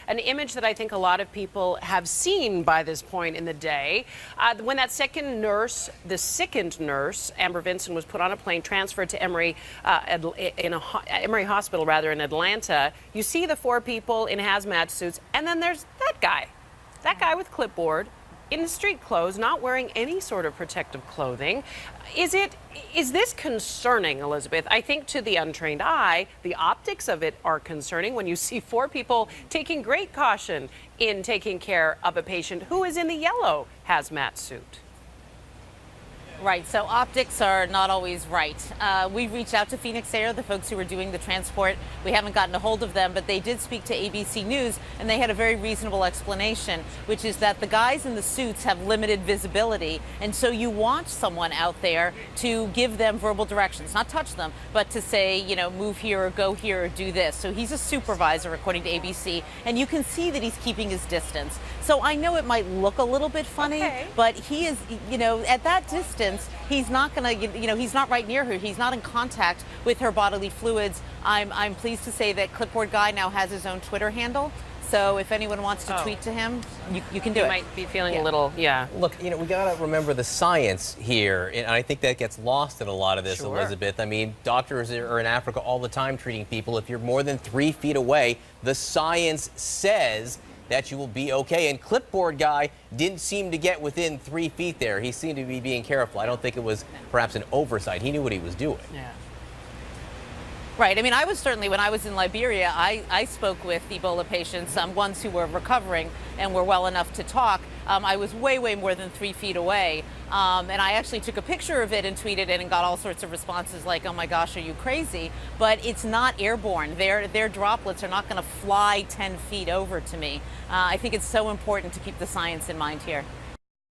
an image that I think a lot of people have seen by this point in the day. When that second nurse, the sickened nurse, Amber Vinson, was put on a plane, transferred to Emory Hospital, rather, in Atlanta, you see the four people in hazmat suits, and then there's that guy with clipboard, in the street clothes, not wearing any sort of protective clothing. Is this concerning, Elizabeth? I think to the untrained eye, the optics of it are concerning when you see four people taking great caution in taking care of a patient who is in the yellow hazmat suit. Right, so optics are not always right. We've reached out to Phoenix Air, the folks who were doing the transport. We haven't gotten a hold of them, but they did speak to ABC News, and they had a very reasonable explanation, which is that the guys in the suits have limited visibility, and so you want someone out there to give them verbal directions, not touch them, but to say, you know, move here or go here or do this. So he's a supervisor, according to ABC, and you can see that he's keeping his distance. So I know it might look a little bit funny, but he is, you know, at that distance, he's not going to, you know, he's not right near her. He's not in contact with her bodily fluids. I'm pleased to say that Clipboard Guy now has his own Twitter handle. So if anyone wants to tweet to him, you can do it. You might be feeling a little, Look, you know, we got to remember the science here, and I think that gets lost in a lot of this, Elizabeth. I mean, doctors are in Africa all the time treating people. If you're more than 3 feet away, the science says that you will be okay. And Clipboard Guy didn't seem to get within 3 feet there. He seemed to be being careful. I don't think it was perhaps an oversight. He knew what he was doing. Yeah. Right. I mean, I was certainly, when I was in Liberia, I spoke with Ebola patients, ones who were recovering and were well enough to talk. I was way more than 3 feet away. And I actually took a picture of it and tweeted it and got all sorts of responses like, oh my gosh, are you crazy? But it's not airborne. Their droplets are not going to fly 10 feet over to me. I think it's so important to keep the science in mind here.